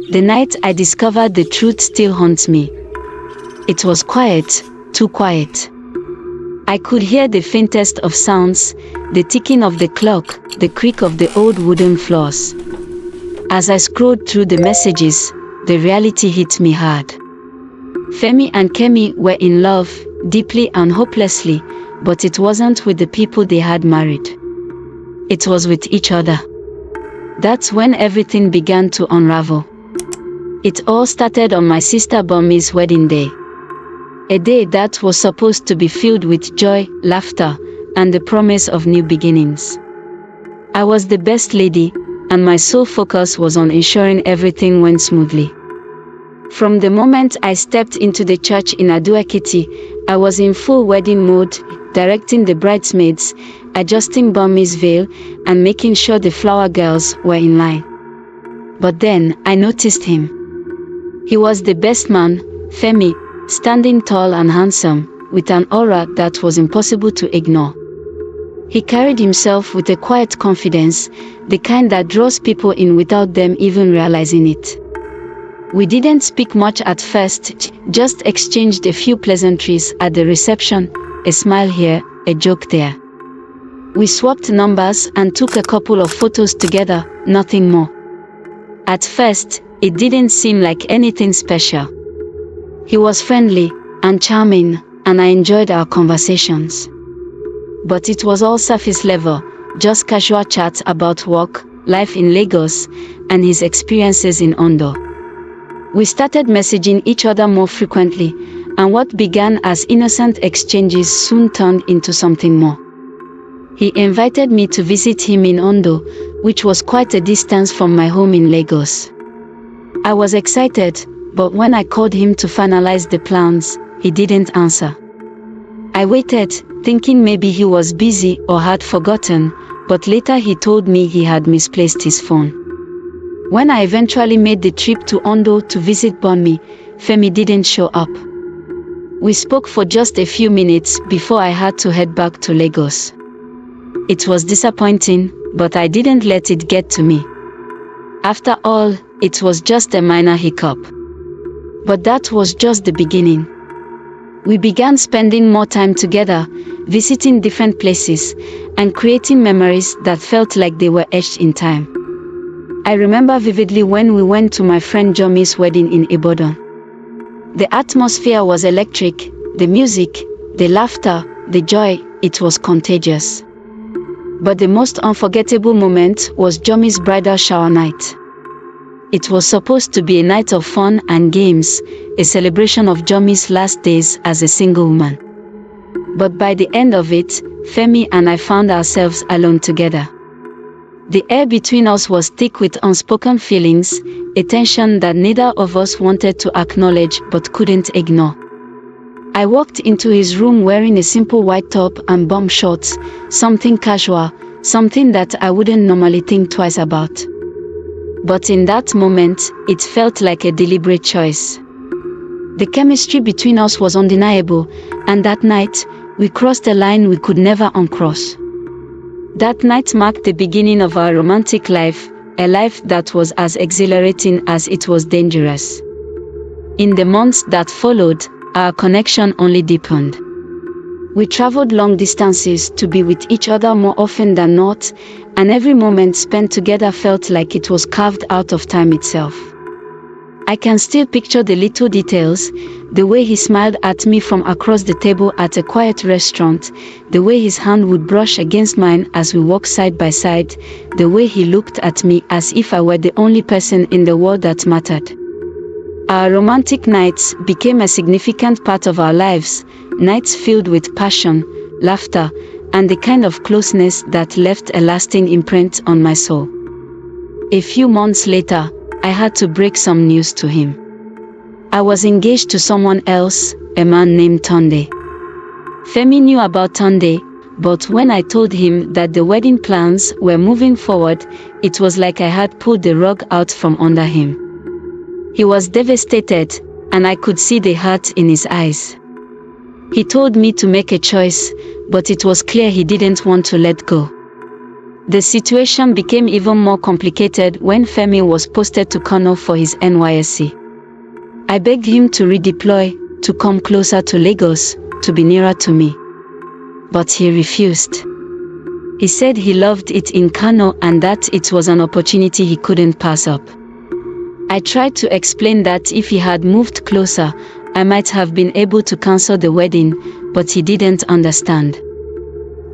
The night I discovered the truth still haunts me. It was quiet, too quiet. I could hear the faintest of sounds, the ticking of the clock, the creak of the old wooden floors. As I scrolled through the messages, the reality hit me hard. Femi and Kemi were in love, deeply and hopelessly, but it wasn't with the people they had married. It was with each other. That's when everything began to unravel. It all started on my sister Bonmi's wedding day. A day that was supposed to be filled with joy, laughter, and the promise of new beginnings. I was the best lady, and my sole focus was on ensuring everything went smoothly. From the moment I stepped into the church in Ado-Ekiti, I was in full wedding mode, directing the bridesmaids, adjusting Bonmi's veil, and making sure the flower girls were in line. But then, I noticed him. He was the best man, Femi, standing tall and handsome, with an aura that was impossible to ignore. He carried himself with a quiet confidence, the kind that draws people in without them even realizing it. We didn't speak much at first, just exchanged a few pleasantries at the reception, a smile here, a joke there. We swapped numbers and took a couple of photos together, nothing more. At first, it didn't seem like anything special. He was friendly and charming, and I enjoyed our conversations. But it was all surface level, just casual chats about work, life in Lagos, and his experiences in Ondo. We started messaging each other more frequently, and what began as innocent exchanges soon turned into something more. He invited me to visit him in Ondo, which was quite a distance from my home in Lagos. I was excited, but when I called him to finalize the plans, he didn't answer. I waited, thinking maybe he was busy or had forgotten, but later he told me he had misplaced his phone. When I eventually made the trip to Ondo to visit Bonmi, Femi didn't show up. We spoke for just a few minutes before I had to head back to Lagos. It was disappointing, but I didn't let it get to me. After all, it was just a minor hiccup. But that was just the beginning. We began spending more time together, visiting different places, and creating memories that felt like they were etched in time. I remember vividly when we went to my friend Jomi's wedding in Ibadan. The atmosphere was electric, the music, the laughter, the joy, it was contagious. But the most unforgettable moment was Jomi's bridal shower night. It was supposed to be a night of fun and games, a celebration of Jomi's last days as a single woman. But by the end of it, Femi and I found ourselves alone together. The air between us was thick with unspoken feelings, a tension that neither of us wanted to acknowledge but couldn't ignore. I walked into his room wearing a simple white top and bomb shorts, something casual, something that I wouldn't normally think twice about. But in that moment, it felt like a deliberate choice. The chemistry between us was undeniable, and that night, we crossed a line we could never uncross. That night marked the beginning of our romantic life, a life that was as exhilarating as it was dangerous. In the months that followed, our connection only deepened. We traveled long distances to be with each other more often than not, and every moment spent together felt like it was carved out of time itself. I can still picture the little details, the way he smiled at me from across the table at a quiet restaurant, the way his hand would brush against mine as we walked side by side, the way he looked at me as if I were the only person in the world that mattered. Our romantic nights became a significant part of our lives, nights filled with passion, laughter, and the kind of closeness that left a lasting imprint on my soul. A few months later, I had to break some news to him. I was engaged to someone else, a man named Tunde. Femi knew about Tunde, but when I told him that the wedding plans were moving forward, it was like I had pulled the rug out from under him. He was devastated, and I could see the hurt in his eyes. He told me to make a choice, but it was clear he didn't want to let go. The situation became even more complicated when Femi was posted to Kano for his NYSC. I begged him to redeploy, to come closer to Lagos, to be nearer to me. But he refused. He said he loved it in Kano and that it was an opportunity he couldn't pass up. I tried to explain that if he had moved closer, I might have been able to cancel the wedding, but he didn't understand.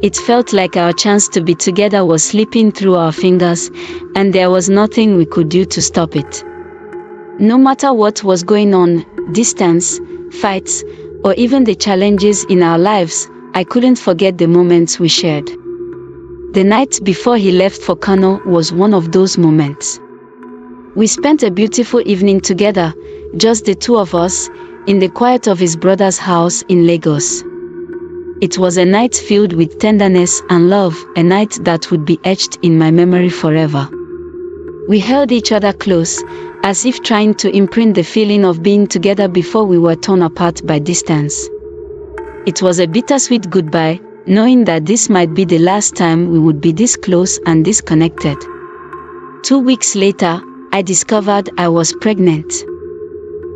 It felt like our chance to be together was slipping through our fingers, and there was nothing we could do to stop it. No matter what was going on, distance, fights, or even the challenges in our lives, I couldn't forget the moments we shared. The night before he left for Kano was one of those moments. We spent a beautiful evening together, just the two of us, in the quiet of his brother's house in Lagos. It was a night filled with tenderness and love, a night that would be etched in my memory forever. We held each other close, as if trying to imprint the feeling of being together before we were torn apart by distance. It was a bittersweet goodbye, knowing that this might be the last time we would be this close and disconnected. 2 weeks later, I discovered I was pregnant.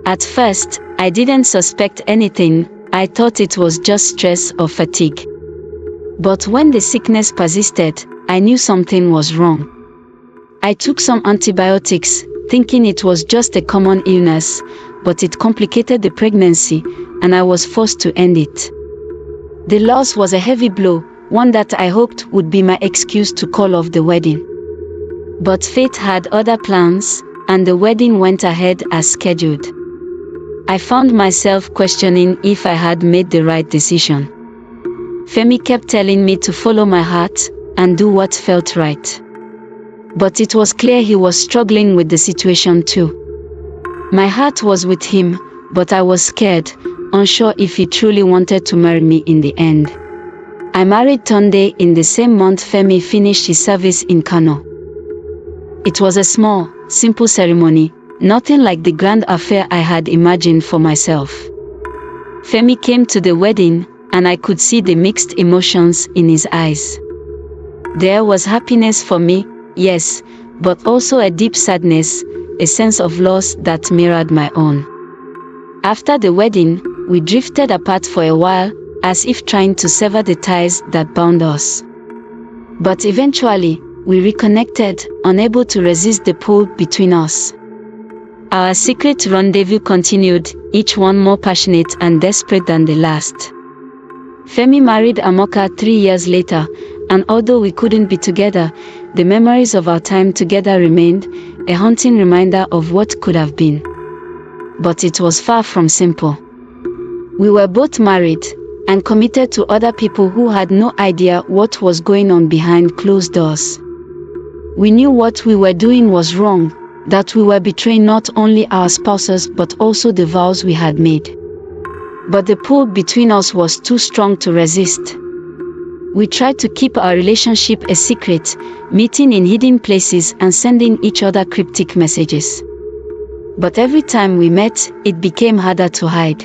At first, I didn't suspect anything. I thought it was just stress or fatigue. But when the sickness persisted, I knew something was wrong. I took some antibiotics, thinking it was just a common illness, but it complicated the pregnancy, and I was forced to end it. The loss was a heavy blow, one that I hoped would be my excuse to call off the wedding. But fate had other plans, and the wedding went ahead as scheduled. I found myself questioning if I had made the right decision. Femi kept telling me to follow my heart and do what felt right. But it was clear he was struggling with the situation too. My heart was with him, but I was scared, unsure if he truly wanted to marry me in the end. I married Tunde in the same month Femi finished his service in Kano. It was a small, simple ceremony, nothing like the grand affair I had imagined for myself. Femi came to the wedding, and I could see the mixed emotions in his eyes. There was happiness for me, yes, but also a deep sadness, a sense of loss that mirrored my own. After the wedding, we drifted apart for a while, as if trying to sever the ties that bound us. But eventually, we reconnected, unable to resist the pull between us. Our secret rendezvous continued, each one more passionate and desperate than the last. Femi married Amoka 3 years later, and although we couldn't be together, the memories of our time together remained, a haunting reminder of what could have been. But it was far from simple. We were both married, and committed to other people who had no idea what was going on behind closed doors. We knew what we were doing was wrong, that we were betraying not only our spouses but also the vows we had made. But the pull between us was too strong to resist. We tried to keep our relationship a secret, meeting in hidden places and sending each other cryptic messages. But every time we met, it became harder to hide.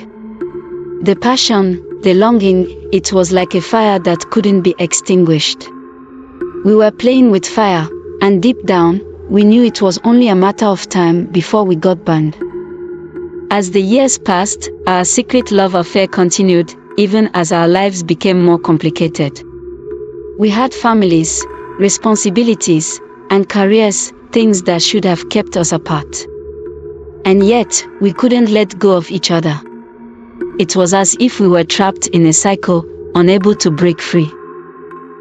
The passion, the longing, it was like a fire that couldn't be extinguished. We were playing with fire, and deep down, we knew it was only a matter of time before we got burned. As the years passed, our secret love affair continued, even as our lives became more complicated. We had families, responsibilities, and careers, things that should have kept us apart. And yet, we couldn't let go of each other. It was as if we were trapped in a cycle, unable to break free.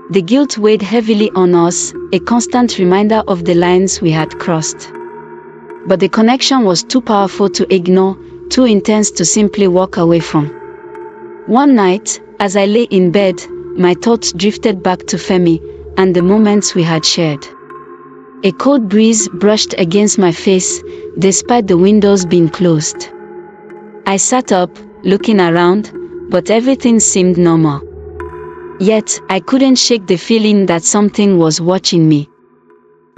The guilt weighed heavily on us, a constant reminder of the lines we had crossed. But the connection was too powerful to ignore, too intense to simply walk away from. One night, as I lay in bed, my thoughts drifted back to Femi and the moments we had shared. A cold breeze brushed against my face, despite the windows being closed. I sat up, looking around, but everything seemed normal. Yet, I couldn't shake the feeling that something was watching me.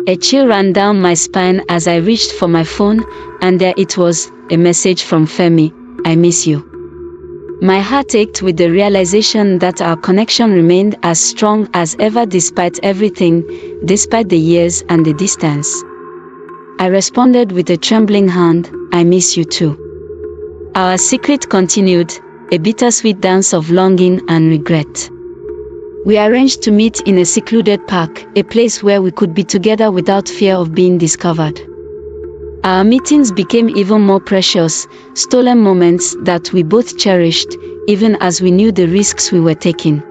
A chill ran down my spine as I reached for my phone, and there it was, a message from Femi, "I miss you." My heart ached with the realization that our connection remained as strong as ever despite everything, despite the years and the distance. I responded with a trembling hand, "I miss you too." Our secret continued, a bittersweet dance of longing and regret. We arranged to meet in a secluded park, a place where we could be together without fear of being discovered. Our meetings became even more precious, stolen moments that we both cherished, even as we knew the risks we were taking.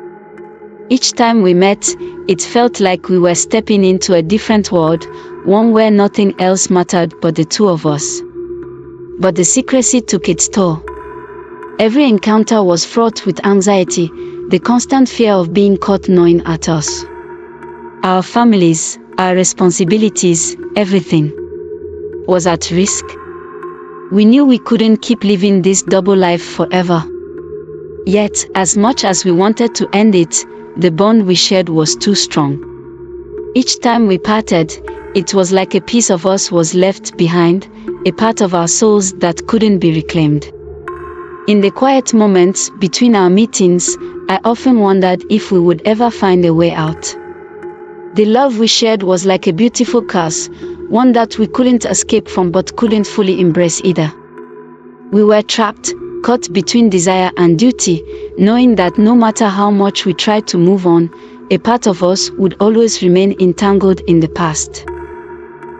Each time we met, it felt like we were stepping into a different world, one where nothing else mattered but the two of us. But the secrecy took its toll. Every encounter was fraught with anxiety, the constant fear of being caught gnawing at us. Our families, our responsibilities, everything was at risk. We knew we couldn't keep living this double life forever. Yet, as much as we wanted to end it, the bond we shared was too strong. Each time we parted, it was like a piece of us was left behind, a part of our souls that couldn't be reclaimed. In the quiet moments between our meetings, I often wondered if we would ever find a way out. The love we shared was like a beautiful curse, one that we couldn't escape from but couldn't fully embrace either. We were trapped, caught between desire and duty, knowing that no matter how much we tried to move on, a part of us would always remain entangled in the past.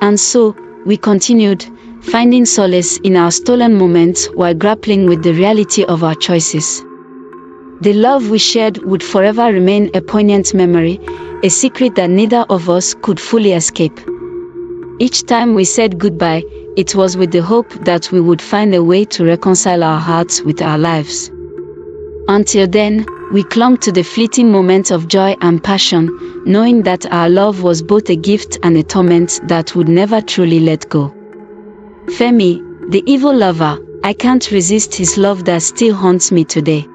And so, we continued, finding solace in our stolen moments while grappling with the reality of our choices. The love we shared would forever remain a poignant memory, a secret that neither of us could fully escape. Each time we said goodbye, it was with the hope that we would find a way to reconcile our hearts with our lives. Until then, we clung to the fleeting moments of joy and passion, knowing that our love was both a gift and a torment that would never truly let go. Femi, the evil lover, I can't resist his love that still haunts me today.